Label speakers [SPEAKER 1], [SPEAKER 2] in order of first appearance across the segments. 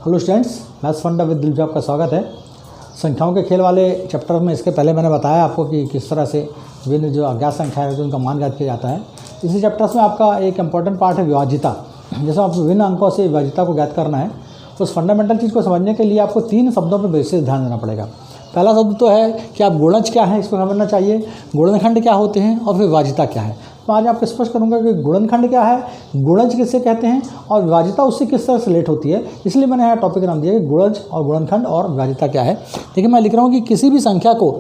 [SPEAKER 1] Hello students, maths फंडा with दिलजॉब आपका स्वागत है। संख्याओं के खेल वाले चैप्टर में इसके पहले मैंने बताया आपको कि किस तरह से विभिन्न जो अज्ञात संख्या है तो उनका मान ज्ञात किया जाता है। इसी चैप्टर्स में आपका एक इंपॉर्टेंट पार्ट है विभाज्यता। जैसे आप विभिन्न अंकों से विभाज्यता को ज्ञात करना है, उस फंडामेंटल चीज़ को समझने के लिए आपको 3 शब्दों पर विशेष ध्यान देना पड़ेगा। पहला शब्द तो है कि आप गुणज क्या है इसको समझना चाहिए, गुणनखंड क्या होते हैं और फिर विभाज्यता क्या है। तो आज आपको स्पष्ट करूंगा कि गुणनखंड क्या है, गुणज किससे कहते हैं और विभाज्यता उससे किस तरह से रिलेट होती है। इसलिए मैंने यहाँ टॉपिक नाम दिया कि गुणज और गुणनखंड और विभाज्यता क्या है। देखिए मैं लिख रहा हूँ कि किसी संख्या को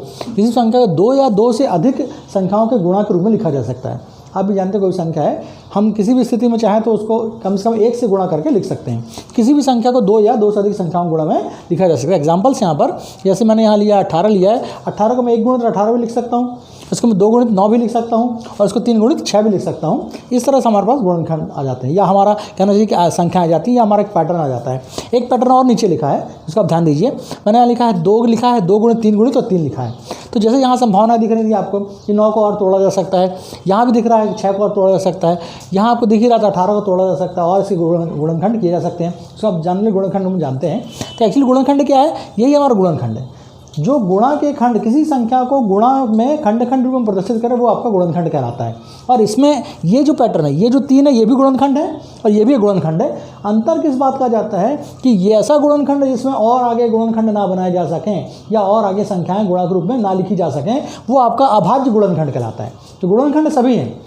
[SPEAKER 1] 2 या 2 से अधिक संख्याओं के गुणा के रूप में लिखा जा सकता है। आप भी जानते हैं कोई संख्या है, हम किसी भी स्थिति में चाहें तो उसको कम से कम 1 से गुणा करके लिख सकते हैं। किसी भी संख्या को 2 या 2 से अधिक संख्याओं गुणा में लिखा जा सकता है। एग्जांपल्स यहाँ पर जैसे मैंने यहाँ लिया 18 लिया है, 18 को मैं 1 गुणित 18 भी लिख सकता हूँ, इसको मैं 2 गुणित 9 भी लिख सकता हूँ और इसको 3 गुणित 6 भी लिख सकता हूँ। इस तरह से हमारे पास गुणनखंड आ जाते हैं या हमारा कहना चाहिए कि संख्या आ जाती है या हमारा एक पैटर्न आ जाता है। एक पैटर्न और नीचे लिखा है, उसका आप ध्यान दीजिए। मैंने यहाँ लिखा है 2 लिखा है, 2 गुणित 3 गुणित और 3 लिखा है। तो जैसे यहाँ संभावना दिख रही थी आपको कि 9 को और तोड़ा जा सकता है, यहाँ भी दिख रहा है 6 को और तोड़ा जा सकता है, यहाँ आपको दिख ही रहा था 18 को तोड़ा जा सकता है और इसके गुणनखंड किए जा सकते हैं। तो आप जानने गुणनखंड हम जानते हैं। तो एक्चुअली गुणनखंड क्या है, यही हमारा गुणनखंड है। जो गुणा के खंड, किसी संख्या को गुणा में खंड रूप में प्रदर्शित करे वो आपका गुणनखंड कहलाता है। और इसमें ये जो पैटर्न है, ये जो 3 है, ये भी गुणनखंड है और ये भी गुणनखंड है। अंतर किस बात का जाता है कि ये ऐसा गुणनखंड है जिसमें और आगे गुणनखंड ना बनाए जा सकें या और आगे संख्याएं गुणा के रूप में ना लिखी जा सकें, वो आपका अभाज्य गुणनखंड कहलाता है। तो गुणनखंड सभी हैं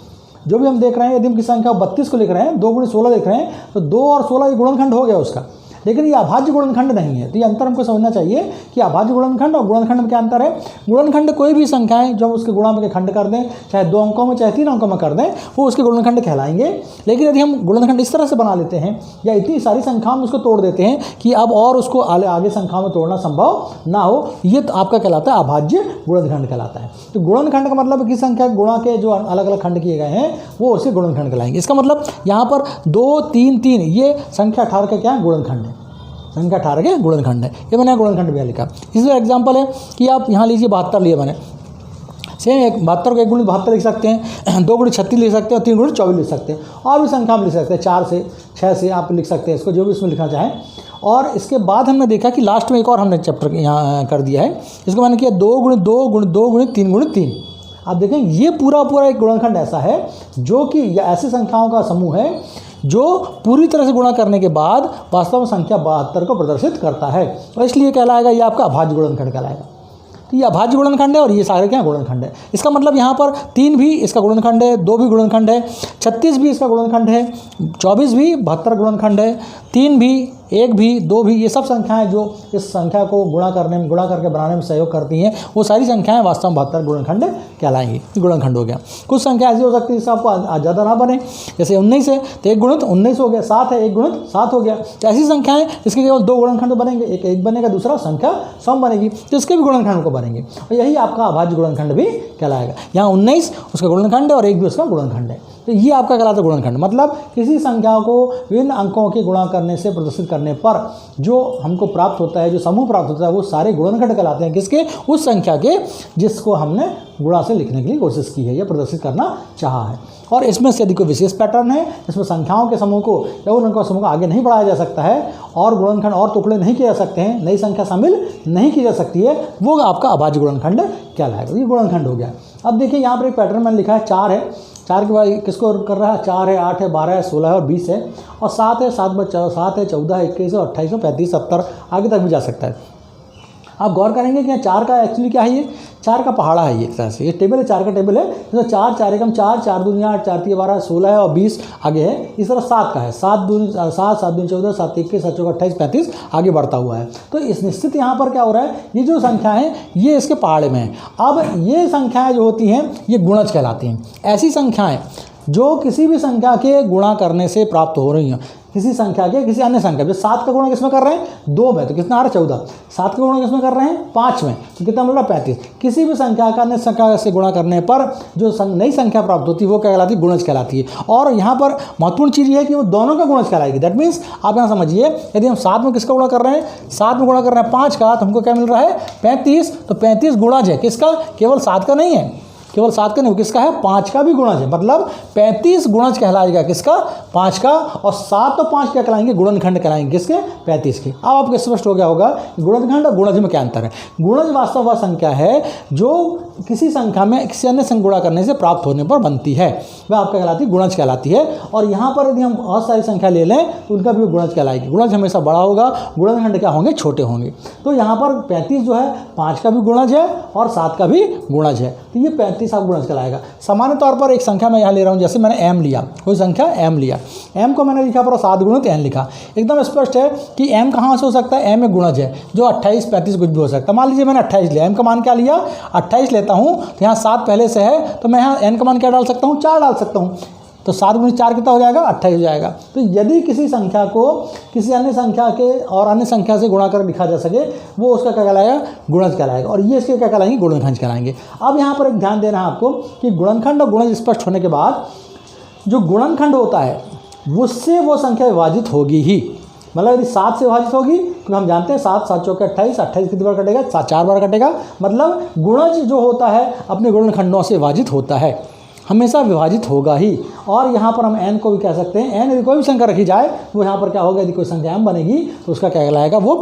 [SPEAKER 1] जो भी हम देख रहे हैं। यदि हम किसी संख्या 32 को लिख रहे हैं, 2 गुणित 16 लिख रहे हैं, तो 2 और 16 ये गुणनखंड हो गया उसका, लेकिन ये अभाज्य गुणनखंड नहीं है। तो ये अंतर हमको समझना चाहिए कि अभाज्य गुणनखंड और गुणनखंड में क्या अंतर है। गुणनखंड कोई भी संख्याएं जो उसके गुणा में खंड कर दें, चाहे 2 अंकों में चाहे 3 अंकों में कर दें, वो उसके गुणनखंड कहलाएंगे। लेकिन यदि हम गुणनखंड इस तरह से बना लेते हैं या इतनी सारी संख्याओं में उसको तोड़ देते हैं कि अब और उसको आगे संख्याओं में तोड़ना संभव ना हो, ये तो आपका कहलाता है अभाज्य गुणनखंड कहलाता है। तो गुणनखंड का मतलब किसी संख्या गुणा के जो अलग अलग खंड किए गए हैं वो उसके गुणनखंड कहलाएंगे। इसका मतलब यहाँ पर 2, 3, 3 ये संख्या 18 का क्या है, गुणनखंड है। संख्या 18 के गुणनखंड है। ये मैंने गुणनखंड भी लिखा। इसी एग्जांपल है कि आप यहाँ लीजिए 72 लिया मैंने, सेम 72 को 1 गुणित 72 लिख सकते हैं, 2 गुणित 36 लिख सकते हैं और 3 गुणित 24 लिख सकते हैं। और भी संख्या आप लिख सकते हैं, 4 से 6 से आप लिख सकते हैं, इसको जो भी इसमें लिखना चाहें। और इसके बाद हमने देखा कि लास्ट में एक और हमने चैप्टर यहाँ कर दिया है, इसको मैंने किया 2 गुणित 2 गुणित 2 गुणित 3 गुणित 3। आप देखें ये पूरा एक गुणनखंड ऐसा है जो कि ऐसी संख्याओं का समूह है जो पूरी तरह से गुणा करने के बाद वास्तव में संख्या 72 को प्रदर्शित करता है और इसलिए कहलाएगा ये आपका अभाज्य गुणनखंड कहलाएगा। तो ये अभाज्य गुणनखंड है और ये सारे क्या गुणनखंड है। इसका मतलब यहाँ पर 3 भी इसका गुणनखंड है, 2 भी गुणनखंड है, 36 भी इसका गुणनखंड है, 24 भी 72 गुणनखंड है, 3 भी, 1 भी, 2 भी, ये सब संख्याएं जो इस संख्या को गुणा करके बनाने में सहयोग करती हैं, वो सारी संख्याएं वास्तव में 72 गुणनखंड कहलाएंगी। गुणनखंड हो गया। कुछ संख्या ऐसी हो सकती है जिससे आपको ज़्यादा ना बने, जैसे 19 है तो 1 गुणित 19 हो गया, 7 है 1 गुणित 7 हो गया। तो ऐसी संख्याएं इसके केवल 2 गुणनखंड बनेंगे, एक बनेगा, दूसरा संख्या सम बनेगी, तो इसके भी गुणनखंड को बनेंगे और यही आपका अभाज्य गुणनखंड भी कहलाएगा। यहाँ 19 उसका गुणनखंड है और 1 भी उसका गुणनखंड है। तो ये आपका कहलाता है गुणनखंड। मतलब किसी संख्या को विभिन्न अंकों के गुणा करने से प्रदर्शित करने पर जो हमको प्राप्त होता है, जो समूह प्राप्त होता है, वो सारे गुणनखंड कहलाते हैं। किसके, उस संख्या के जिसको हमने गुणा से लिखने की कोशिश की है या प्रदर्शित करना चाहा है। और इसमें से यदि कोई विशेष पैटर्न है इसमें संख्याओं के समूह को या उन अंकों समूह को आगे नहीं बढ़ाया जा सकता है और गुणनखंड और टुकड़े नहीं किए जा सकते हैं, नई संख्या शामिल नहीं की जा सकती है, वो आपका अभाज्य गुणनखंड कहलाएगा। ये गुणनखंड हो गया। अब देखिए यहाँ पर एक पैटर्न मैंने लिखा है, 4 है, 4 के बाद किसको कर रहा है, 4 है, 8 है, 12 है, 16 है और 20 है और 7 है, 7 है, 14 है, 21 है, 28 है, 35, 70 आगे तक भी जा सकता है। आप गौर करेंगे कि 4 का एक्चुअली क्या है, ये 4 का पहाड़ा है। ये एक तरह से ये टेबल है, 4 का टेबल है। तो 4, 4 एकम 4, 4 दूनी 8, 4 3 12, 16 है और 20 आगे है। इस तरह 7 का है, 7 दूनी 7, 7 दूनी 14, 7 21, 7 चौका 28, 35 आगे बढ़ता हुआ है। तो इस निश्चित यहाँ पर क्या हो रहा है, ये जो संख्या है ये इसके पहाड़े में है। अब ये संख्याएँ जो होती हैं ये गुणज कहलाती हैं। ऐसी संख्याएँ जो किसी भी संख्या के गुणा करने से प्राप्त हो रही हैं, किसी संख्या के किसी अन्य संख्या, जैसे 7 का गुणा किसमें कर रहे हैं, 2 में, तो कितना आ रहा है 14। 7 का गुणा किसमें कर रहे हैं, 5 में, तो कितना मिल रहा है 35। किसी भी संख्या का अन्य संख्या से गुणा करने पर जो नई संख्या प्राप्त होती है वो क्या कहलाती है, गुणज कहलाती है। और यहाँ पर महत्वपूर्ण चीज़ ये है कि वो दोनों का गुणज कहलाएगी। दैट मीन्स आप यहाँ समझिए, यदि हम 7 में किसका गुणा कर रहे हैं, 7 में गुणा कर रहे हैं 5 का, तो हमको क्या मिल रहा है 35। तो 35 गुणज है किसका, केवल 7 का नहीं है। केवल 7 का नहीं, किसका है 5 का भी गुणज है, मतलब 35 गुणज कहलाएगा किसका 5 का, और 7 और 5 क्या कहलाएंगे गुणनखंड कहलाएंगे किसके 35 के। अब आपको स्पष्ट हो गया होगा गुणनखंड और गुणज में क्या अंतर है। गुणज वास्तव वह संख्या है जो किसी संख्या में किसी अन्य संख्या गुणा करने से प्राप्त होने पर बनती है, वह आपका कहलाती है गुणज कहलाती है। और यहाँ पर यदि हम बहुत सारी संख्या ले लें तो उनका भी गुणज कहलाएगी। गुणज हमेशा बड़ा होगा, गुणनखंड क्या होंगे छोटे होंगे। तो यहाँ पर 35 जो है 5 का भी गुणज है और 7 का भी गुणज है, तो ये 35 आप गुणज कहलाएगा। सामान्य तौर पर एक संख्या मैं यहाँ ले रहा हूँ, जैसे मैंने m लिया, कोई संख्या m लिया, m को मैंने लिखा पर 7 गुणित n लिखा, एकदम स्पष्ट है कि m कहाँ से हो सकता है, m एक गुणज है जो 28 35 कुछ भी हो सकता है। मान लीजिए मैंने 28 लिया, m का मान क्या लिया 28 लेता हूँ, तो यहाँ 7 पहले से है तो मैं यहाँ n का मान क्या डाल सकता हूँ 4 डाल सकता हूँ, तो 7 गुणित 4 कितना हो जाएगा 28 हो जाएगा। तो यदि किसी संख्या को किसी अन्य संख्या के और अन्य संख्या से गुणा कर लिखा जा सके वो उसका क्या कहलाएगा गुणज कहलाएगा, और ये इसके क्या कहलाएंगे गुणनखंड कहलाएंगे। अब यहाँ पर एक ध्यान देना है आपको कि गुणनखंड और गुणज स्पष्ट होने के बाद जो गुणनखंड होता है उससे वो संख्या विभाजित होगी ही, मतलब यदि 7 से विभाजित होगी तो हम जानते हैं 7 7 चौके 28, 28 कितनी बार कटेगा 4 बार कटेगा, मतलब गुणज जो होता है अपने गुणनखंडों से विभाजित होता है, हमेशा विभाजित होगा ही। और यहाँ पर हम n को भी कह सकते हैं, n यदि कोई भी संख्या रखी जाए तो यहाँ पर क्या होगा, यदि कोई संख्या m बनेगी तो उसका क्या कहलाएगा वो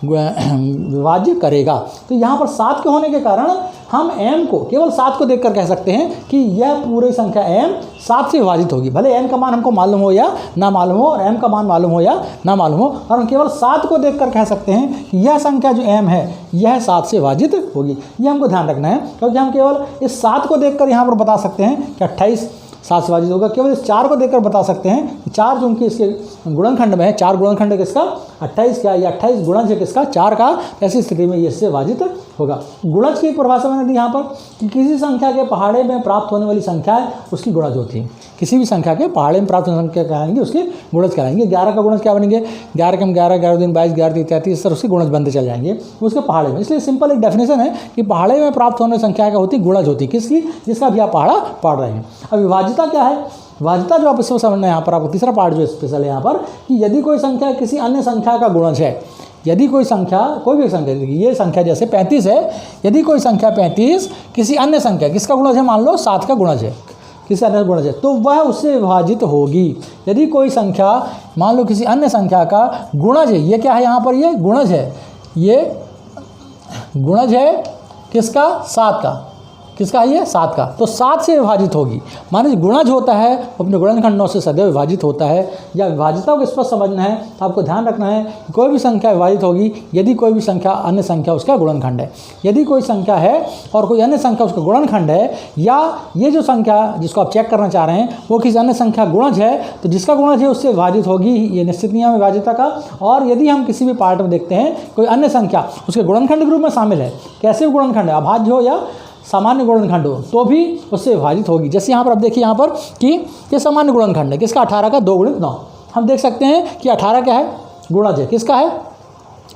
[SPEAKER 1] विभाज्य करेगा। तो यहाँ पर 7 के होने के कारण हम m को केवल 7 को देखकर कह सकते हैं कि यह पूरी संख्या m 7 से विभाजित होगी, भले n का मान हमको मालूम हो या ना मालूम हो और m का मान मालूम हो या ना मालूम हो, और हम केवल 7 को देखकर कह सकते हैं कि यह संख्या जो m है यह 7 से विभाजित होगी। ये हमको ध्यान रखना है, क्योंकि हम केवल इस 7 को देखकर यहाँ पर बता सकते हैं कि 28 7 से विभाजित होगा, केवल इस 4 को देखकर बता सकते हैं कि 4 जो उनके इसके गुणनखंड में है, 4 गुणनखंड है किसका 28 का, या 28 गुणज है किसका 4 का, ऐसी स्थिति में ये इससे विभाजित होगा। गुणज की परिभाषा मैंने दी यहाँ पर कि किसी संख्या के पहाड़े में प्राप्त होने वाली संख्या है उसकी गुणज होती है, किसी भी संख्या के पहाड़े में प्राप्त होने वाली संख्या कहेंगे उसके गुणज कहलाएंगे। 11 का गुणज क्या बनेंगे 11 के हम 11 11 दिन 22 11 दिन 33 इस तरह उसके गुणज बनते चल जाएंगे उसके पहाड़े में। इसलिए सिंपल एक डेफिनेशन है कि पहाड़े में प्राप्त होने संख्या क्या होती गुणज होती, किसकी जिसका भी आप पहाड़ा पढ़ रहे हैं। अब विभाज्यता क्या है, विभाज्यता जो आप इसको समझना है यहाँ पर आपको तीसरा पार्ट जो स्पेशल है यहाँ पर कि यदि कोई संख्या किसी अन्य संख्या का गुणज है, यदि कोई संख्या कोई भी संख्या, ये संख्या जैसे 35 है, यदि कोई संख्या 35 किसी अन्य संख्या किसका गुणज है, मान लो 7 का गुणज है, किसी अन्य गुणज है, तो वह उससे विभाजित होगी। यदि कोई संख्या मान लो किसी अन्य संख्या का गुणज है, ये क्या है यहाँ पर ये गुणज है, ये गुणज है किसका 7 का, किसका है ये 7 का, तो 7 से विभाजित होगी। माने गुणज होता है अपने गुणनखंडों से सदैव विभाजित होता है, या विभाज्यता को स्पष्ट समझना है तो आपको ध्यान रखना है कि कोई भी संख्या विभाजित होगी यदि कोई भी संख्या अन्य संख्या उसका गुणनखंड है। यदि कोई संख्या है और कोई अन्य संख्या उसका गुणनखंड है, या ये जो संख्या जिसको आप चेक करना चाह रहे हैं वो किसी अन्य संख्या गुणज है, तो जिसका गुणज है उससे विभाजित होगी, ये निश्चित नियम है विभाज्यता का। और यदि हम किसी भी पार्ट में देखते हैं कोई अन्य संख्या उसके गुणनखंड के रूप में शामिल है, कैसे भी गुणनखंड है, अभाज्य हो या सामान्य गुणनखंड हो, तो भी उससे विभाजित होगी। जैसे यहाँ पर आप देखिए यहाँ पर कि ये सामान्य गुणनखंड है किसका 18 का 2 गुणित 9, हम देख सकते हैं कि 18 क्या है गुणज है किसका है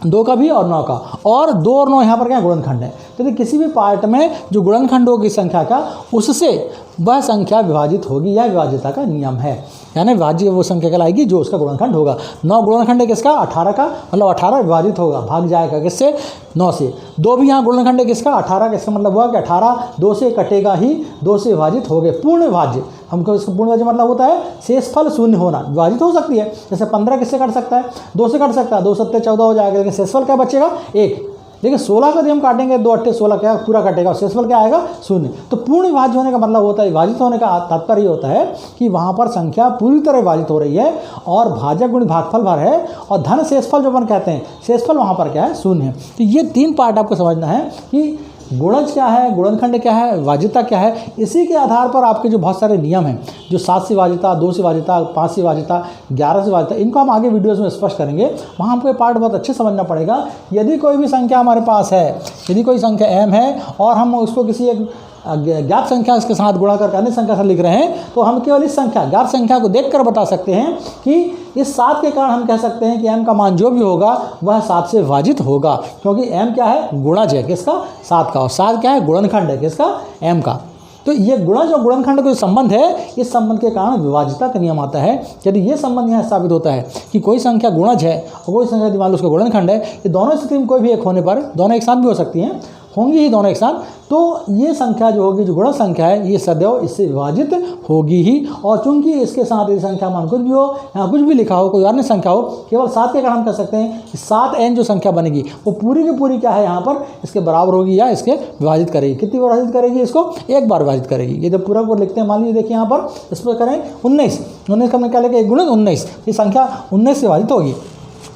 [SPEAKER 1] 2 का भी और 9 का, और 2 और 9 यहाँ पर क्या गुणनखंड है। तो किसी भी पार्ट में जो गुणनखंडों की संख्या का उससे वह संख्या विभाजित होगी, यह विभाज्यता का नियम है। यानी विभाज्य वो संख्या कहलाएगी जो उसका गुणनखंड होगा। 9 गुणनखंड है किसका 18 का, मतलब 18 विभाजित होगा, भाग जाएगा किससे 9 से। 2 भी यहाँ गुणनखंड है किसका 18 का, इसका मतलब हुआ कि 18 2 से कटेगा ही, 2 से विभाजित हो गए। पूर्ण विभाज्य हमको इसका पूर्ण विभाज्य मतलब होता है शेषफल शून्य होना, विभाजित हो सकती है। जैसे 15 किससे कट सकता है 2 से कट सकता है, 2 7 14 हो जाएगा, लेकिन शेषफल क्या बचेगा 1। लेकिन 16 का यदि हम काटेंगे 2 8 16 क्या पूरा कटेगा, शेषफल क्या आएगा 0। तो पूर्ण विभाज्य होने का मतलब होता है, विभाजित होने का तात्पर्य होता है कि वहाँ पर संख्या पूरी तरह विभाजित हो रही है और भाजक गुणित भागफल भर है, और धन शेषफल जो अपन कहते हैं शेषफल वहाँ पर क्या है 0 है। तो ये 3 पार्ट आपको समझना है कि गुणज क्या है, गुणनखंड क्या है, विभाज्यता क्या है। इसी के आधार पर आपके जो बहुत सारे नियम हैं, जो 7 से विभाज्यता, 2 से विभाज्यता, 5 से विभाज्यता, 11 से विभाज्यता, इनको हम आगे वीडियोस में स्पष्ट करेंगे। वहाँ हमको ये पार्ट बहुत अच्छे समझना पड़ेगा। यदि कोई भी संख्या हमारे पास है, यदि कोई संख्या m है और हम उसको किसी एक ज्ञात संख्या के साथ गुणा करके अन्य संख्या से लिख रहे हैं, तो हम केवल इस संख्या ज्ञात संख्या को देखकर बता सकते हैं कि इस 7 के कारण हम कह सकते हैं कि m का मान जो भी होगा वह 7 से विभाजित होगा, क्योंकि m क्या है गुणज है किसका 7 का, और 7 क्या है गुणनखंड है किसका m का। तो ये गुणज और गुणनखंड का जो संबंध है, इस संबंध के कारण विभाज्यता का नियम आता है। यदि ये संबंध यहाँ साबित होता है कि कोई संख्या गुणज है और कोई संख्या मान लो उसका गुणनखंड है, ये दोनों स्थिति में कोई भी एक होने पर, दोनों एक साथ भी हो सकती हैं, होंगी ही दोनों एक साथ, तो ये संख्या जो होगी, जो गुणक संख्या है, ये सदैव इससे विभाजित होगी ही। और चूंकि इसके साथ यदि संख्या मान कुछ भी हो, यहाँ कुछ भी लिखा हो, कोई अन्य संख्या हो, केवल 7 के कारण हम कह सकते हैं कि 7n जो संख्या बनेगी वो पूरी की पूरी क्या है, यहाँ पर इसके बराबर होगी या इसके विभाजित करेगी। कितनी बार विभाजित करेगी, इसको एक बार विभाजित करेगी। ये जब पूरा पूरा लिखते हैं, मान लीजिए देखिए यहाँ पर इस पर करें 19 का हमने क्या लिखा, 1 गुणित 19, ये संख्या 19 से विभाजित होगी।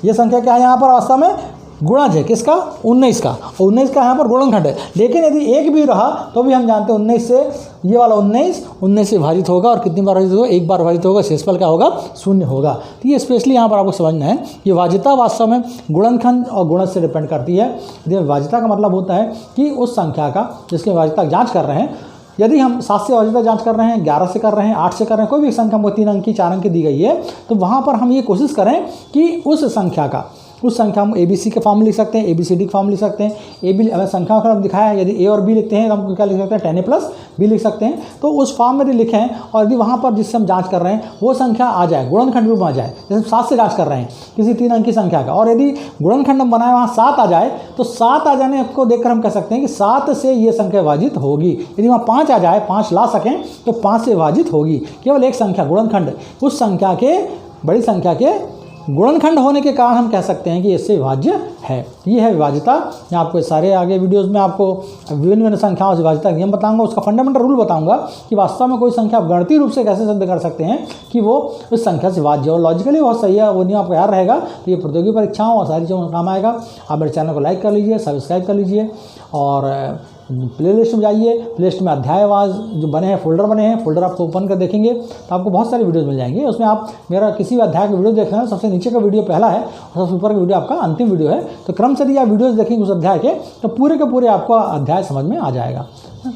[SPEAKER 1] ये संख्या क्या है यहाँ पर वास्तव में गुणज है, किसका, 19 का, और 19 का यहाँ पर गुणनखंड है। लेकिन यदि एक भी रहा तो भी हम जानते हैं 19 से ये वाला 19 से विभाजित होगा, और कितनी बार विभाजित होगा, एक बार विभाजित होगा, शेषफल क्या होगा, 0 होगा। तो ये स्पेशली यहाँ पर आपको समझना है, ये विभाज्यता वास्तव में गुणनखंड और गुणज से डिपेंड करती है। यदि विभाज्यता का मतलब होता है कि उस संख्या का जिसकी विभाज्यता जाँच कर रहे हैं, यदि हम 7 से विभाज्यता जांच कर रहे हैं, 11 से कर रहे हैं, 8 से कर रहे हैं, कोई भी संख्या हमको 3 अंक की 4 अंक की दी गई है, तो वहाँ पर हम ये कोशिश करें कि उस संख्या हम ABC के फॉर्म में लिख सकते हैं, ABCD के फॉर्म में लिख सकते हैं। AB हमें संख्या का दिखाया है, यदि A और B लिखते हैं तो हम क्या लिख सकते हैं, 10A प्लस B लिख सकते हैं। तो उस फॉर्म में यदि लिखें और यदि वहाँ पर जिससे हम जांच कर रहे हैं वो संख्या आ जाए, गुणनखंड रूप में आ जाए, जैसे 7 से जांच कर रहे हैं किसी 3 अंक की संख्या का, और यदि गुणनखंड हम बनाए वहाँ 7 आ जाए, तो 7 आ जाने को देखकर हम कह सकते हैं कि 7 से ये संख्या विभाजित होगी। यदि वहाँ 5 आ जाए, 5 ला सकें, तो 5 से विभाजित होगी। केवल एक संख्या गुणनखंड उस संख्या के, बड़ी संख्या के गुणनखंड होने के कारण हम कह सकते हैं कि इससे विभाज्य है। ये है विभाज्यता। मैं आपको सारे आगे वीडियोस में आपको विभिन्न संख्याओं से विभाज्यता नियम बताऊंगा, उसका फंडामेंटल रूल बताऊंगा कि वास्तव में कोई संख्या आप गणितीय रूप से कैसे सिद्ध कर सकते हैं कि वो उस संख्या से विभाज्य हो। लॉजिकली बहुत सही है, वो नियम आपको याद रहेगा, तो ये प्रतियोगी परीक्षाओं और सारी चीज़ों में काम आएगा। आप मेरे चैनल को लाइक कर लीजिए, सब्सक्राइब कर लीजिए, और प्ले लिस्ट में जाइए। प्ले लिस्ट में अध्यायवार जो बने हैं, फोल्डर बने हैं, फोल्डर आपको ओपन कर देखेंगे तो आपको बहुत सारी वीडियोस मिल जाएंगे। उसमें आप मेरा किसी भी अध्याय का वीडियो देख रहे हैं, सबसे नीचे का वीडियो पहला है और सबसे ऊपर का वीडियो आपका अंतिम वीडियो है। तो क्रम से यदि आप वीडियोस देखेंगे उस अध्याय के, तो पूरे के पूरे आपको अध्याय समझ में आ जाएगा।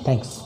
[SPEAKER 1] थैंक्स।